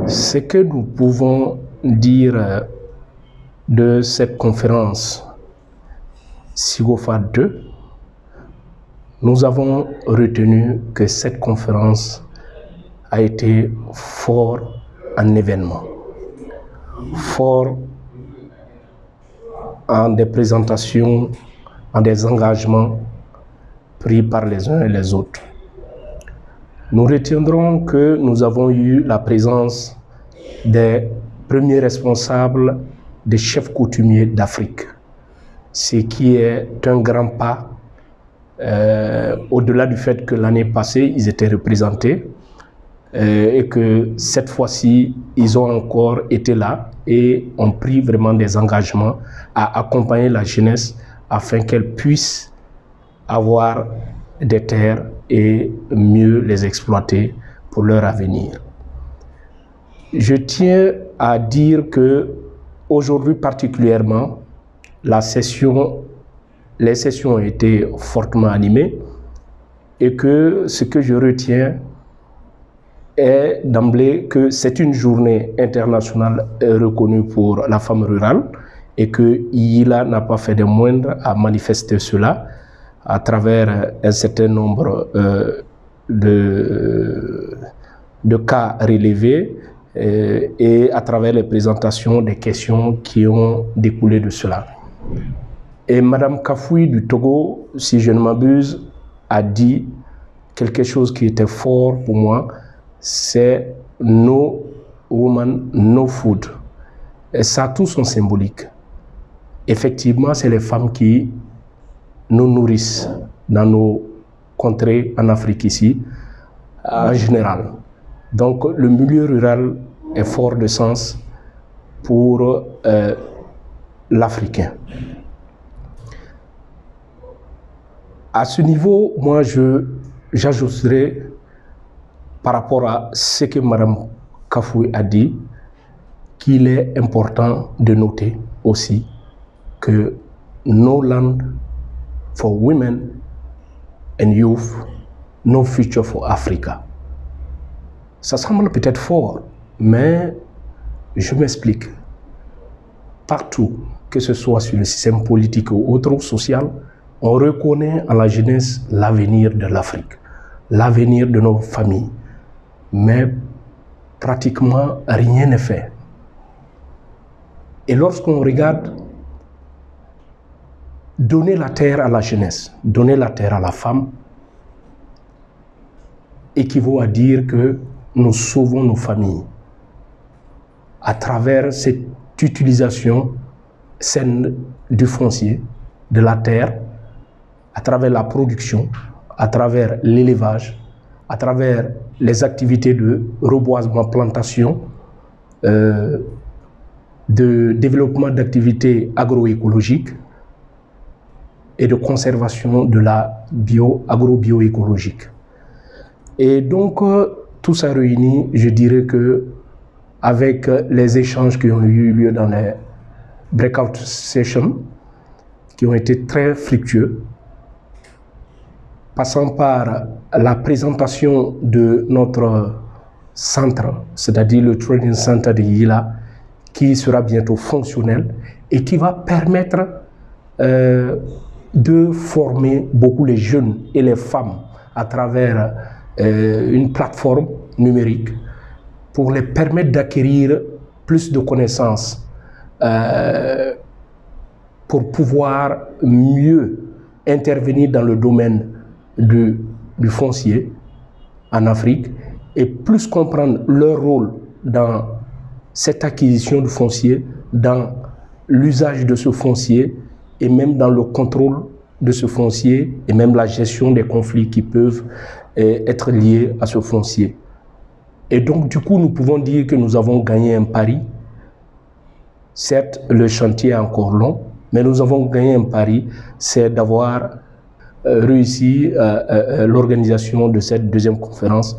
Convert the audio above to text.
Ce que nous pouvons dire de cette conférence SIGOFA 2, nous avons retenu que cette conférence a été fort en événement, fort en des présentations, en des engagements pris par les uns et les autres. Nous retiendrons que nous avons eu la présence des premiers responsables des chefs coutumiers d'Afrique, ce qui est un grand pas, au-delà du fait que l'année passée, ils étaient représentés et que cette fois-ci, ils ont encore été là et ont pris vraiment des engagements à accompagner la jeunesse afin qu'elle puisse avoir des terres et mieux les exploiter pour leur avenir. Je tiens à dire que aujourd'hui particulièrement, les sessions ont été fortement animées et que ce que je retiens est d'emblée que c'est une journée internationale reconnue pour la femme rurale et que IILA n'a pas fait de moindre à manifester cela à travers un certain nombre de cas relevés et à travers les présentations des questions qui ont découlé de cela. Et Madame Kafouy du Togo, si je ne m'abuse, a dit quelque chose qui était fort pour moi, c'est « No woman, no food ». Et ça a tout son symbolique. Effectivement, c'est les femmes qui nous nourrissent dans nos contrées en Afrique ici, en général. Donc le milieu rural est fort de sens pour l'Africain. À ce niveau, moi j'ajouterai par rapport à ce que Mme Kafouy a dit, qu'il est important de noter aussi que no land for women and youth, no future for Africa. Ça semble peut-être fort, mais je m'explique. Partout, que ce soit sur le système politique ou autre ou social, on reconnaît à la jeunesse l'avenir de l'Afrique, l'avenir de nos familles. Mais pratiquement rien n'est fait. Et lorsqu'on regarde, donner la terre à la jeunesse, donner la terre à la femme, équivaut à dire que nous sauvons nos familles à travers cette utilisation saine du foncier, de la terre, à travers la production, à travers l'élevage, à travers les activités de reboisement, plantation, de développement d'activités agroécologiques et de conservation de la agro-bioécologique. Et donc, tout ça réuni, je dirais que avec les échanges qui ont eu lieu dans les breakout sessions, qui ont été très fructueux, passant par la présentation de notre centre, c'est-à-dire le Training Center de IILA, qui sera bientôt fonctionnel et qui va permettre de former beaucoup les jeunes et les femmes à travers une plateforme numérique pour les permettre d'acquérir plus de connaissances pour pouvoir mieux intervenir dans le domaine du foncier en Afrique et plus comprendre leur rôle dans cette acquisition du foncier, dans l'usage de ce foncier et même dans le contrôle de ce foncier et même la gestion des conflits qui peuvent être liés à ce foncier. Et donc du coup, nous pouvons dire que nous avons gagné un pari. Certes, le chantier est encore long, mais nous avons gagné un pari, c'est d'avoir réussi l'organisation de cette deuxième conférence.